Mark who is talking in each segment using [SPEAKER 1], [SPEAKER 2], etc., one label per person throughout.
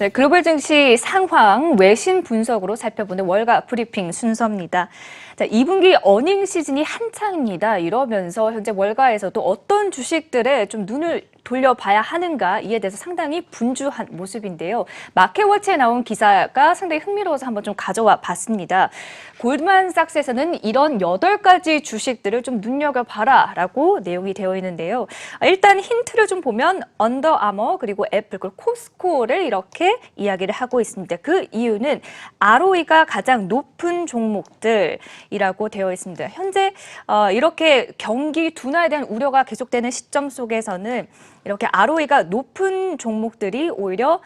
[SPEAKER 1] 네, 글로벌 증시 상황 외신 분석으로 살펴보는 월가 브리핑 순서입니다. 자, 2분기 어닝 시즌이 한창입니다. 이러면서 현재 월가에서도 어떤 주식들에 좀 눈을 돌려봐야 하는가 이에 대해서 상당히 분주한 모습인데요. 마켓워치에 나온 기사가 상당히 흥미로워서 한번 좀 가져와 봤습니다. 골드만삭스에서는 이런 8가지 주식들을 좀 눈여겨봐라라고 내용이 되어 있는데요. 일단 힌트를 좀 보면 언더아머 그리고 애플 그리고 코스코를 이렇게 이야기를 하고 있습니다. 그 이유는 ROE가 가장 높은 종목들이라고 되어 있습니다. 현재 이렇게 경기 둔화에 대한 우려가 계속되는 시점 속에서는 이렇게 ROE가 높은 종목들이 오히려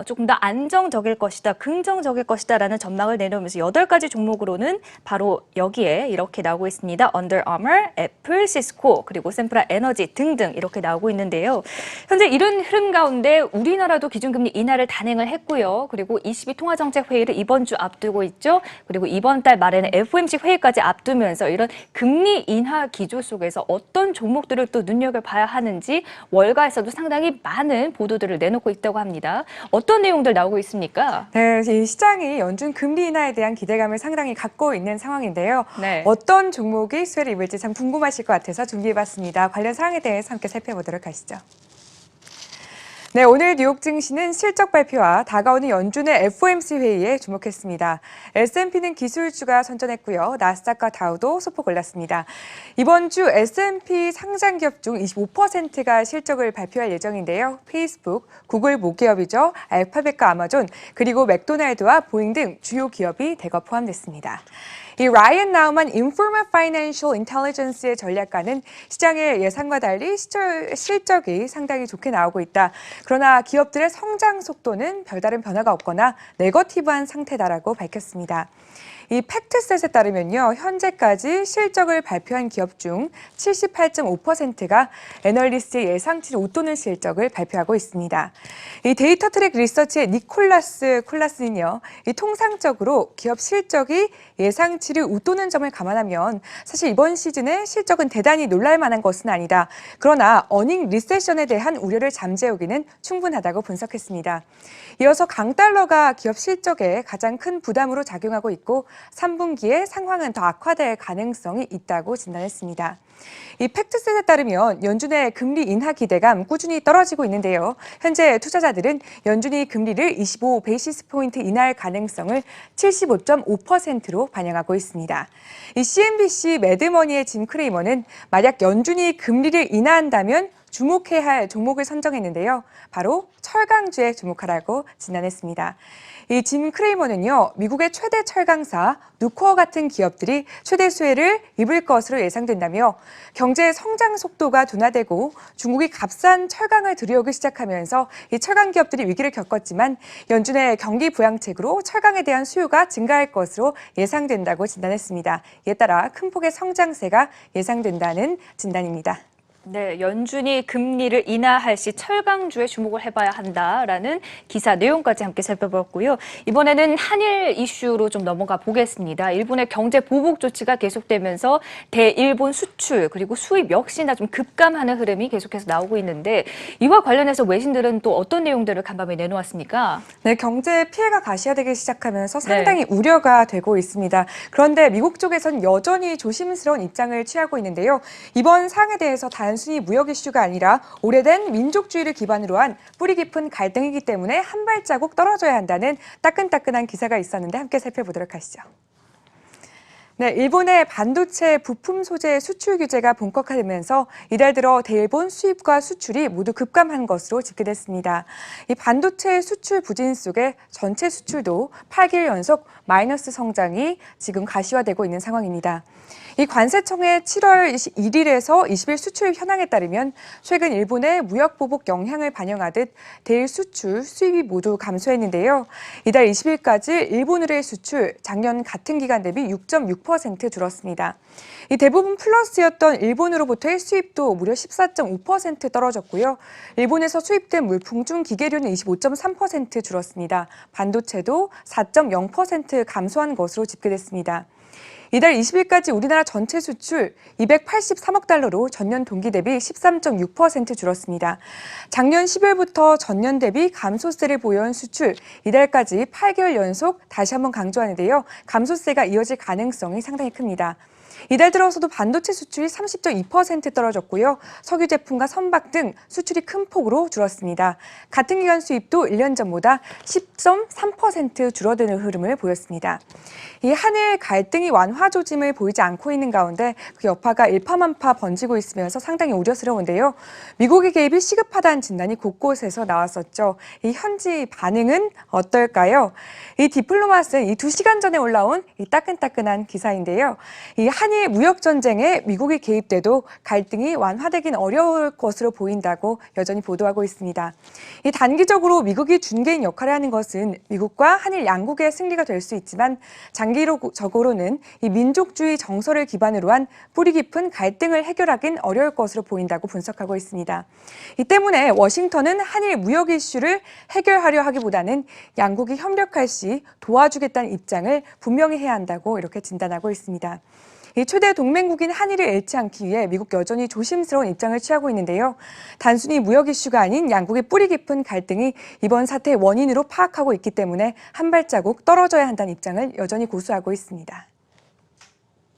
[SPEAKER 1] 조금 더 안정적일 것이다, 긍정적일 것이다라는 전망을 내놓으면서 8가지 종목으로는 바로 여기에 이렇게 나오고 있습니다. 언더 아머, 애플, 시스코, 그리고 샘프라 에너지 등등 이렇게 나오고 있는데요. 현재 이런 흐름 가운데 우리나라도 기준금리 인하를 단행을 했고요. 그리고 22 통화정책회의를 이번 주 앞두고 있죠. 그리고 이번 달 말에는 FOMC 회의까지 앞두면서 이런 금리 인하 기조 속에서 어떤 종목들을 또 눈여겨봐야 하는지 월가에서도 상당히 많은 보도들을 내놓고 있다고 합니다. 어떤 내용들 나오고 있습니까?
[SPEAKER 2] 네, 이 시장이 연준 금리 인하에 대한 기대감을 상당히 갖고 있는 상황인데요.
[SPEAKER 1] 네.
[SPEAKER 2] 어떤 종목이 수혜를 입을지 참 궁금하실 것 같아서 준비해봤습니다. 관련 사항에 대해서 함께 살펴보도록 하시죠. 네, 오늘 뉴욕 증시는 실적 발표와 다가오는 연준의 FOMC 회의에 주목했습니다. S&P는 기술주가 선전했고요. 나스닥과 다우도 소폭 올랐습니다. 이번 주 S&P 상장 기업 중 25%가 실적을 발표할 예정인데요. 페이스북, 구글 모기업이죠. 알파벳과 아마존, 그리고 맥도날드와 보잉 등 주요 기업이 대거 포함됐습니다. 이 라이언 나우만 인포멀 파이낸셜 인텔리전스의 전략가는 시장의 예상과 달리 실적이 상당히 좋게 나오고 있다. 그러나 기업들의 성장 속도는 별다른 변화가 없거나 네거티브한 상태다라고 밝혔습니다. 이 팩트셋에 따르면요, 현재까지 실적을 발표한 기업 중 78.5%가 애널리스트의 예상치를 웃도는 실적을 발표하고 있습니다. 이 데이터 트랙 리서치의 니콜라스 콜라스는요, 이 통상적으로 기업 실적이 예상치를 웃도는 점을 감안하면 사실 이번 시즌의 실적은 대단히 놀랄만한 것은 아니다. 그러나 어닝 리세션에 대한 우려를 잠재우기는 충분하다고 분석했습니다. 이어서 강달러가 기업 실적에 가장 큰 부담으로 작용하고 있고 3분기에 상황은 더 악화될 가능성이 있다고 진단했습니다. 이 팩트셋에 따르면 연준의 금리 인하 기대감 꾸준히 떨어지고 있는데요. 현재 투자자들은 연준이 금리를 25 베이시스 포인트 인하할 가능성을 75.5%로 반영하고 있습니다. 이 CNBC 매드머니의 짐 크레이머는 만약 연준이 금리를 인하한다면 주목해야 할 종목을 선정했는데요. 바로 철강주에 주목하라고 진단했습니다. 이 짐 크레이머는요, 미국의 최대 철강사 누코어 같은 기업들이 최대 수혜를 입을 것으로 예상된다며 경제 성장 속도가 둔화되고 중국이 값싼 철강을 들여오기 시작하면서 이 철강 기업들이 위기를 겪었지만 연준의 경기 부양책으로 철강에 대한 수요가 증가할 것으로 예상된다고 진단했습니다. 이에 따라 큰 폭의 성장세가 예상된다는 진단입니다.
[SPEAKER 1] 네, 연준이 금리를 인하할 시 철강주에 주목을 해봐야 한다라는 기사 내용까지 함께 살펴봤고요. 이번에는 한일 이슈로 좀 넘어가 보겠습니다. 일본의 경제 보복 조치가 계속되면서 대일본 수출 그리고 수입 역시나 좀 급감하는 흐름이 계속해서 나오고 있는데 이와 관련해서 외신들은 또 어떤 내용들을 간밤에 내놓았습니까?
[SPEAKER 2] 네, 경제 피해가 가시화되기 시작하면서 상당히 우려가 되고 있습니다. 그런데 미국 쪽에서는 여전히 조심스러운 입장을 취하고 있는데요. 이번 사항에 대해서 단순히 무역 이슈가 아니라 오래된 민족주의를 기반으로 한 뿌리 깊은 갈등이기 때문에 한 발자국 떨어져야 한다는 따끈따끈한 기사가 있었는데 함께 살펴보도록 하시죠. 네, 일본의 반도체 부품 소재 수출 규제가 본격화되면서 이달 들어 대일본 수입과 수출이 모두 급감한 것으로 집계됐습니다. 이 반도체 수출 부진 속에 전체 수출도 8개월 연속 마이너스 성장이 지금 가시화되고 있는 상황입니다. 이 관세청의 7월 1일에서 20일 수출 현황에 따르면 최근 일본의 무역 보복 영향을 반영하듯 대일 수출, 수입이 모두 감소했는데요. 이달 20일까지 일본으로의 수출 작년 같은 기간 대비 6.6% 줄었습니다. 이 대부분 플러스였던 일본으로부터의 수입도 무려 14.5% 떨어졌고요. 일본에서 수입된 물품 중 기계류는 25.3% 줄었습니다. 반도체도 4.0% 감소한 것으로 집계됐습니다. 이달 20일까지 우리나라 전체 수출 283억 달러로 전년 동기 대비 13.6% 줄었습니다. 작년 10월부터 전년 대비 감소세를 보여온 수출, 이달까지 8개월 연속 다시 한번 강조하는데요. 감소세가 이어질 가능성이 상당히 큽니다. 이달 들어서도 반도체 수출이 30.2% 떨어졌고요. 석유 제품과 선박 등 수출이 큰 폭으로 줄었습니다. 같은 기간 수입도 1년 전보다 10.3% 줄어드는 흐름을 보였습니다. 이 한일 갈등이 완화 조짐을 보이지 않고 있는 가운데 그 여파가 일파만파 번지고 있으면서 상당히 우려스러운데요. 미국의 개입이 시급하다는 진단이 곳곳에서 나왔었죠. 이 현지 반응은 어떨까요? 이 디플로마스는 이 2시간 전에 올라온 이 따끈따끈한 기사인데요. 이 한일 무역 전쟁에 미국이 개입돼도 갈등이 완화되긴 어려울 것으로 보인다고 여전히 보도하고 있습니다. 이 단기적으로 미국이 중개인 역할을 하는 것은 미국과 한일 양국의 승리가 될 수 있지만 장기적으로는 이 민족주의 정서를 기반으로 한 뿌리 깊은 갈등을 해결하긴 어려울 것으로 보인다고 분석하고 있습니다. 이 때문에 워싱턴은 한일 무역 이슈를 해결하려 하기보다는 양국이 협력할 시 도와주겠다는 입장을 분명히 해야 한다고 이렇게 진단하고 있습니다. 이 최대 동맹국인 한일을 잃지 않기 위해 미국 여전히 조심스러운 입장을 취하고 있는데요. 단순히 무역 이슈가 아닌 양국의 뿌리 깊은 갈등이 이번 사태의 원인으로 파악하고 있기 때문에 한 발자국 떨어져야 한다는 입장을 여전히 고수하고 있습니다.